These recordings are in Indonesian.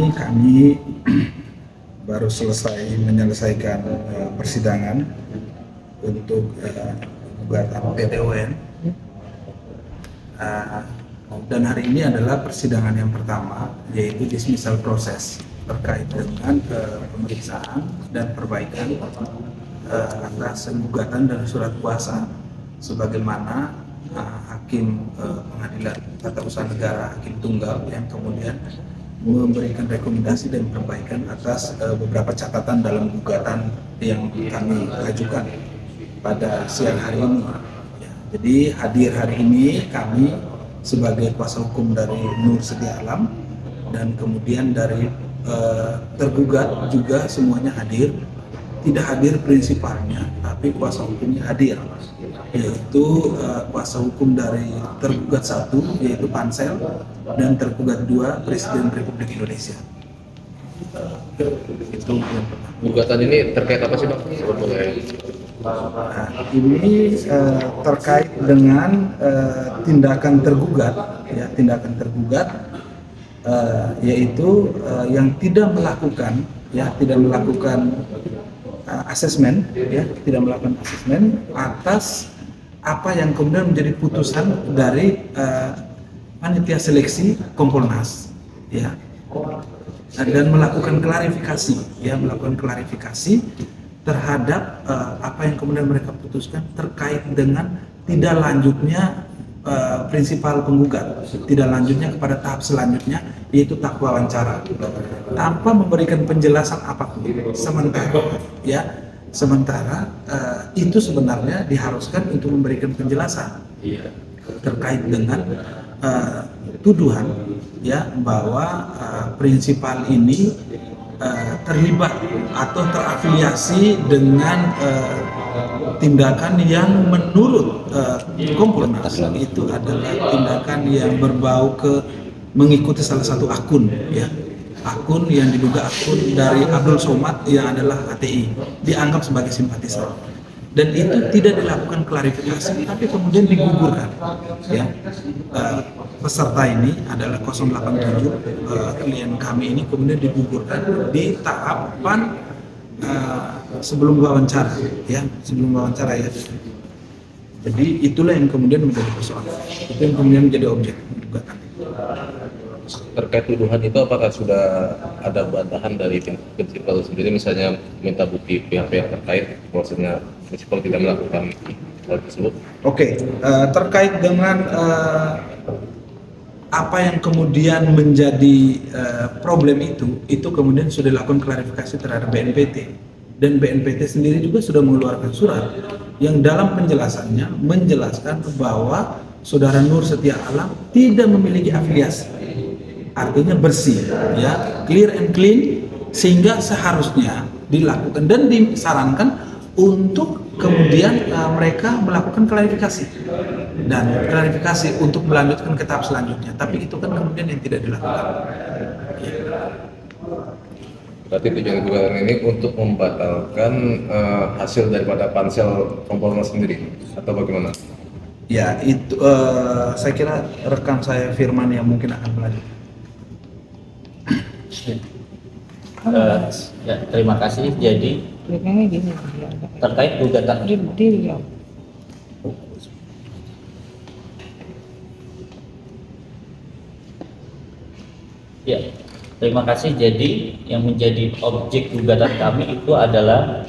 ini kami baru selesai menyelesaikan persidangan untuk gugatan PT UN. Dan hari ini adalah persidangan yang pertama, yaitu dismissal proses terkait dengan pemeriksaan dan perbaikan atas gugatan dan surat kuasa sebagaimana Hakim Pengadilan Tata Usaha Negara Hakim Tunggal yang kemudian memberikan rekomendasi dan perbaikan atas beberapa catatan dalam gugatan yang kami ajukan pada siang hari ini. Ya, jadi hadir hari ini kami sebagai kuasa hukum dari Nur Setia Alam dan kemudian dari tergugat juga semuanya hadir. Tidak hadir prinsipalnya, tapi kuasa hukumnya hadir, yaitu kuasa hukum dari tergugat 1 yaitu Pansel dan tergugat 2 Presiden Republik Indonesia. Itu yang pertama. Gugatan ini terkait apa sih, Bang? Ini terkait dengan tindakan tergugat, ya, tindakan tergugat yaitu yang tidak melakukan asesmen, ya, tidak melakukan asesmen atas apa yang kemudian menjadi putusan dari panitia seleksi Kompolnas, ya, dan melakukan klarifikasi, ya, melakukan klarifikasi terhadap apa yang kemudian mereka putuskan terkait dengan tidak lanjutnya prinsipal penggugat, tidak lanjutnya kepada tahap selanjutnya, yaitu tahap wawancara, tanpa memberikan penjelasan apapun. Sementara itu sebenarnya diharuskan untuk memberikan penjelasan terkait dengan tuduhan, ya, bahwa prinsipal ini terlibat atau terafiliasi dengan tindakan yang menurut Kompolnas itu adalah tindakan yang berbau ke mengikuti salah satu akun, ya, akun yang diduga akun dari Abdul Somad yang adalah HTI, dianggap sebagai simpatisan, dan itu tidak dilakukan klarifikasi tapi kemudian digugurkan, ya. Peserta ini adalah 087 klien kami ini kemudian digugurkan di tahapan sebelum wawancara, ya, sebelum wawancara, ya. Jadi itulah yang kemudian menjadi persoalan, itu yang kemudian menjadi objek gugatan. Terkait tuduhan itu, apakah sudah ada bantahan dari prinsipal sendiri, misalnya minta bukti pihak-pihak terkait bahwasanya prinsipal tidak melakukan hal tersebut? Oke, terkait dengan apa yang kemudian menjadi problem itu kemudian sudah dilakukan klarifikasi terhadap BNPT, dan BNPT sendiri juga sudah mengeluarkan surat yang dalam penjelasannya menjelaskan bahwa saudara Nur Setia Alam tidak memiliki afiliasi, artinya bersih, ya, clear and clean, sehingga seharusnya dilakukan dan disarankan untuk kemudian mereka melakukan klarifikasi untuk melanjutkan ke tahap selanjutnya, tapi itu kan kemudian yang tidak dilakukan. Berarti tujuan gugatan ini untuk membatalkan hasil daripada pansel Kompolnas sendiri atau bagaimana? Ya, itu saya kira rekan saya Firman yang mungkin akan melanjutkan. Ya, terima kasih. Jadi terkait gugatan ya, terima kasih. Jadi yang menjadi objek gugatan kami itu adalah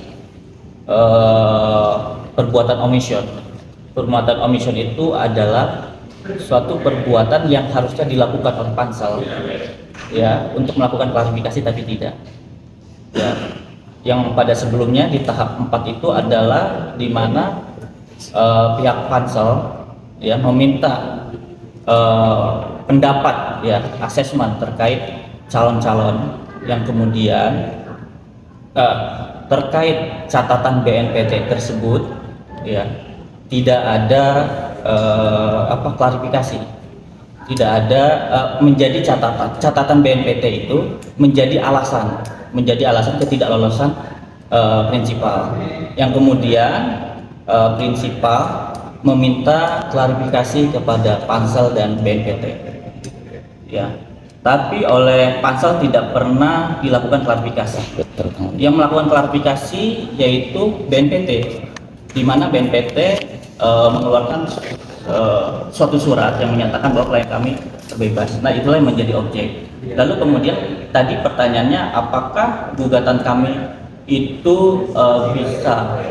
perbuatan omission. Perbuatan omission itu adalah suatu perbuatan yang harusnya dilakukan oleh pansel, ya, untuk melakukan klarifikasi tapi tidak, ya. Yang pada sebelumnya di tahap 4 itu adalah di mana pihak pansel, ya, meminta pendapat, ya, asesmen terkait calon-calon yang kemudian terkait catatan BNPT tersebut, ya, tidak ada klarifikasi, tidak ada menjadi catatan BNPT itu menjadi alasan ketidaklolosan prinsipal, yang kemudian prinsipal meminta klarifikasi kepada pansel dan BNPT, ya. tapi oleh pansel tidak pernah dilakukan klarifikasi. Yang melakukan klarifikasi yaitu BNPT, di mana BNPT mengeluarkan suatu surat yang menyatakan bahwa klien kami terbebas. Nah, itulah yang menjadi objek. Lalu kemudian tadi pertanyaannya, apakah gugatan kami itu bisa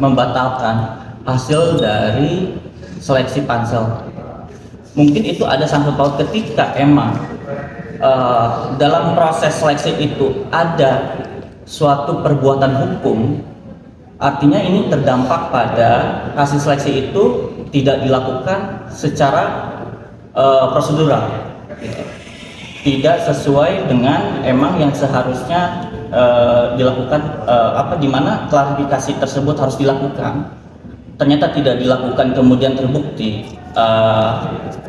membatalkan hasil dari seleksi pansel? Mungkin itu ada sangkut paut ketika emang dalam proses seleksi itu ada suatu perbuatan hukum, artinya ini terdampak pada hasil seleksi itu tidak dilakukan secara prosedural, tidak sesuai dengan emang yang seharusnya dilakukan, di mana klarifikasi tersebut harus dilakukan, ternyata tidak dilakukan, kemudian terbukti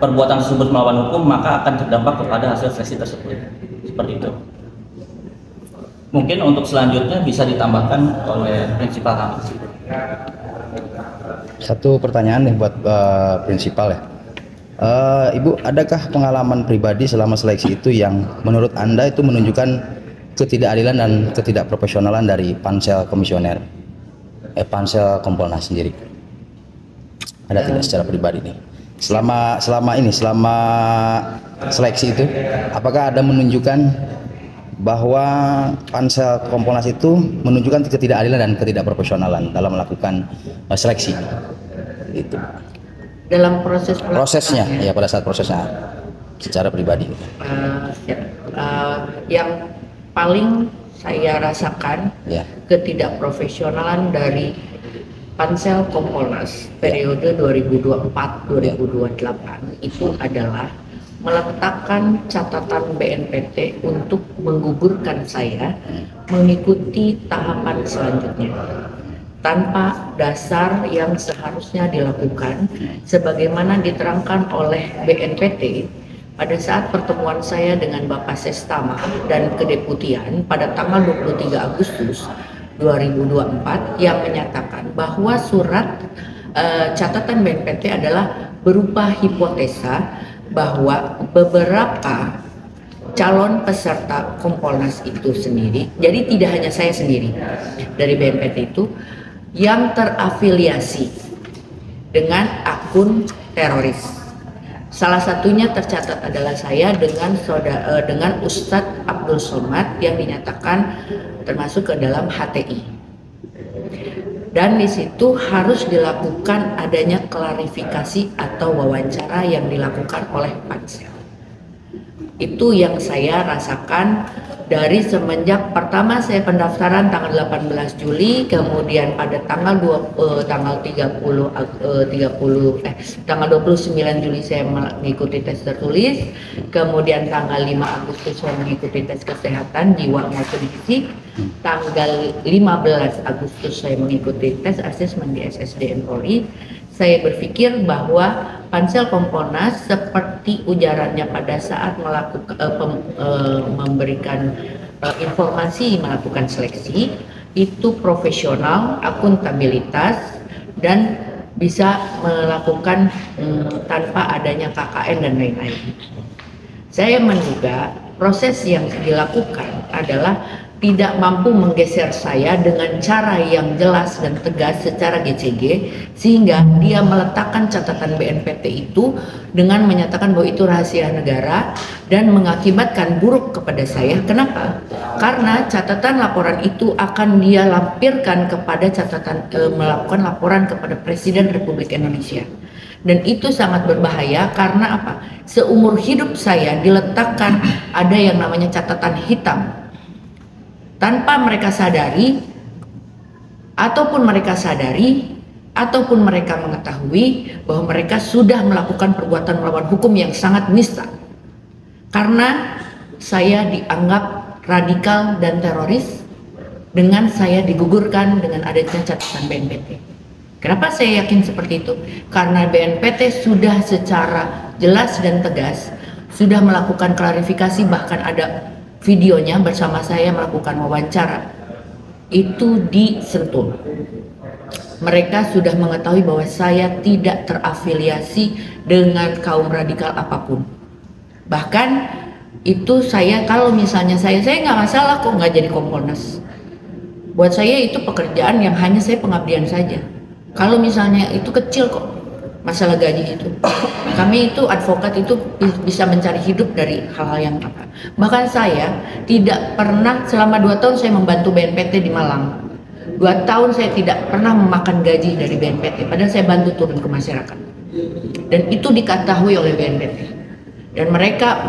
perbuatan tersebut melawan hukum, maka akan terdampak kepada hasil seleksi tersebut. Seperti itu. Mungkin untuk selanjutnya bisa ditambahkan oleh prinsipal kami. Satu pertanyaan nih buat prinsipal ya. Ibu, adakah pengalaman pribadi selama seleksi itu yang menurut Anda itu menunjukkan ketidakadilan dan ketidakprofesionalan dari pansel komisioner, pansel Kompolnas sendiri? Ada tidak secara pribadi nih? Selama seleksi itu, apakah ada menunjukkan bahwa pansel Kompolnas itu menunjukkan ketidakadilan dan ketidakprofesionalan dalam melakukan seleksi? Itu. Dalam prosesnya, ya pada saat prosesnya, secara pribadi. Yang paling saya rasakan ketidakprofesionalan dari pansel Kompolnas periode 2024-2028 itu adalah meletakkan catatan BNPT untuk menggugurkan saya mengikuti tahapan selanjutnya tanpa dasar yang seharusnya dilakukan sebagaimana diterangkan oleh BNPT pada saat pertemuan saya dengan Bapak Sestama dan Kedeputian pada tanggal 23 Agustus 2024 yang menyatakan bahwa surat catatan BNPT adalah berupa hipotesa bahwa beberapa calon peserta Kompolnas itu sendiri, jadi tidak hanya saya sendiri dari BNPT itu yang terafiliasi dengan akun teroris. Salah satunya tercatat adalah saya dengan Ustadz Abdul Somad yang dinyatakan termasuk ke dalam HTI. Dan di situ harus dilakukan adanya klarifikasi atau wawancara yang dilakukan oleh pansel. Itu yang saya rasakan dari semenjak pertama saya pendaftaran tanggal 18 Juli, kemudian pada tanggal 29 Juli saya mengikuti tes tertulis, kemudian tanggal 5 Agustus saya mengikuti tes kesehatan jiwa maupun fisik, tanggal 15 Agustus saya mengikuti tes asesmen di SSDN Polri. Saya berpikir bahwa pansel Kompolnas seperti ujarannya pada saat memberikan informasi melakukan seleksi itu profesional, akuntabilitas, dan bisa melakukan tanpa adanya KKN dan lain-lain. Saya menduga proses yang dilakukan adalah tidak mampu menggeser saya dengan cara yang jelas dan tegas secara GCG, sehingga dia meletakkan catatan BNPT itu dengan menyatakan bahwa itu rahasia negara dan mengakibatkan buruk kepada saya. Kenapa? Karena catatan laporan itu akan dia lampirkan kepada melakukan laporan kepada Presiden Republik Indonesia. Dan itu sangat berbahaya karena apa? Seumur hidup saya diletakkan ada yang namanya catatan hitam tanpa mereka sadari, ataupun mereka mengetahui bahwa mereka sudah melakukan perbuatan melawan hukum yang sangat nista. Karena saya dianggap radikal dan teroris dengan saya digugurkan dengan adanya catatan BNPT. Kenapa saya yakin seperti itu? Karena BNPT sudah secara jelas dan tegas sudah melakukan klarifikasi, bahkan ada videonya bersama saya melakukan wawancara. Itu di Sentul. Mereka sudah mengetahui bahwa saya tidak terafiliasi dengan kaum radikal apapun. Bahkan itu saya kalau misalnya saya nggak masalah kok nggak jadi Kompolnas. Buat saya itu pekerjaan yang hanya saya pengabdian saja. Kalau misalnya itu kecil kok masalah gaji itu. Kami itu advokat itu bisa mencari hidup dari hal-hal yang apa. Bahkan saya tidak pernah selama 2 tahun saya membantu BNPT di Malang. 2 tahun saya tidak pernah memakan gaji dari BNPT, padahal saya bantu turun ke masyarakat. Dan itu diketahui oleh BNPT. Dan mereka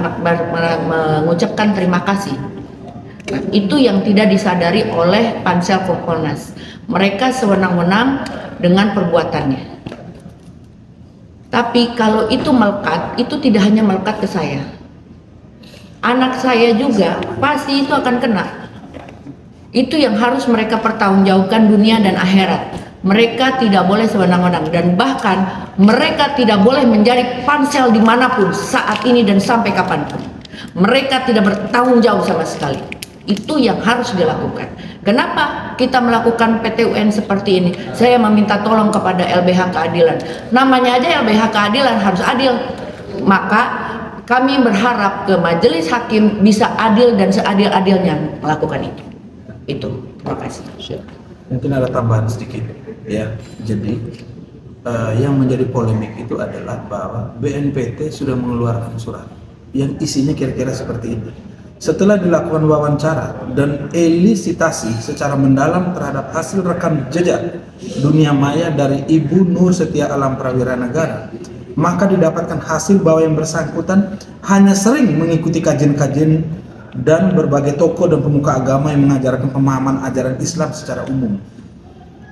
mengucapkan terima kasih. Nah, itu yang tidak disadari oleh Pansel Kompolnas. Mereka sewenang-wenang dengan perbuatannya. Tapi kalau itu melekat, itu tidak hanya melekat ke saya. Anak saya juga pasti itu akan kena. Itu yang harus mereka pertanggungjawabkan dunia dan akhirat. Mereka tidak boleh sewenang-wenang dan bahkan mereka tidak boleh menjadi pansel dimanapun saat ini dan sampai kapanpun. Mereka tidak bertanggung jawab sama sekali. Itu yang harus dilakukan. Kenapa kita melakukan PT UN seperti ini? Saya meminta tolong kepada LBH Keadilan. Namanya aja LBH Keadilan harus adil. Maka kami berharap ke majelis hakim bisa adil dan seadil-adilnya melakukan itu. Itu. Terima kasih. Mungkin ada tambahan sedikit ya. Jadi yang menjadi polemik itu adalah bahwa BNPT sudah mengeluarkan surat yang isinya kira-kira seperti ini. Setelah dilakukan wawancara dan elisitasi secara mendalam terhadap hasil rekam jejak dunia maya dari Ibu Nur Setia Alam Prawira Negara, maka didapatkan hasil bahwa yang bersangkutan hanya sering mengikuti kajian-kajian dan berbagai tokoh dan pemuka agama yang mengajarkan pemahaman ajaran Islam secara umum.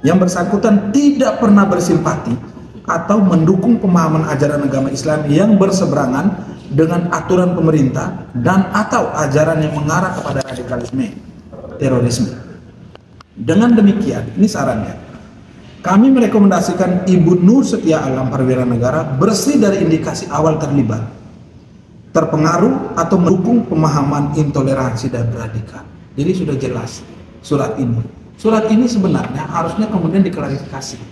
Yang bersangkutan tidak pernah bersimpati atau mendukung pemahaman ajaran agama Islam yang berseberangan dengan aturan pemerintah dan atau ajaran yang mengarah kepada radikalisme, terorisme. Dengan demikian, ini sarannya, kami merekomendasikan Ibu Nur Setia Alam Prawira Negara bersih dari indikasi awal terlibat, terpengaruh atau mendukung pemahaman intoleransi dan radikal. Jadi sudah jelas surat ini. Surat ini sebenarnya harusnya kemudian diklarifikasi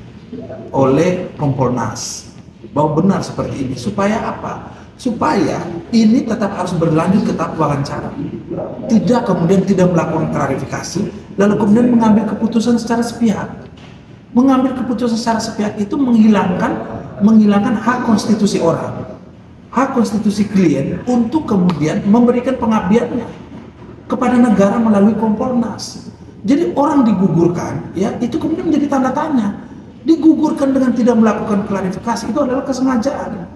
oleh Kompolnas bahwa benar seperti ini. Supaya apa? Supaya ini tetap harus berlanjut ke tahap wawancara. Tidak kemudian tidak melakukan klarifikasi, lalu kemudian mengambil keputusan secara sepihak. Mengambil keputusan secara sepihak itu menghilangkan hak konstitusi orang, hak konstitusi klien untuk kemudian memberikan pengabdiannya kepada negara melalui Kompolnas. Jadi orang digugurkan, ya itu kemudian menjadi tanda tanya. Digugurkan dengan tidak melakukan klarifikasi itu adalah kesengajaan.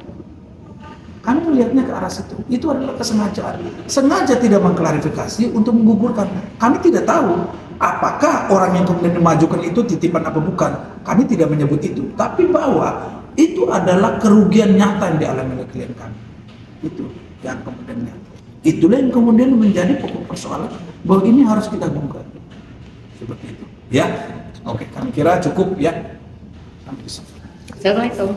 Kami melihatnya ke arah situ. Itu adalah kesengajaan. Sengaja tidak mengklarifikasi untuk menggugurkan. Kami tidak tahu apakah orang yang kemudian dimajukan itu titipan apa bukan. Kami tidak menyebut itu. Tapi bahwa itu adalah kerugian nyata yang dialami oleh klien kami. Itu yang kemudian nyata. Itulah yang kemudian menjadi pokok persoalan bahwa ini harus kita gugat. Seperti itu. Ya. Oke, kami kira cukup ya. Sampai di sini. Assalamualaikum.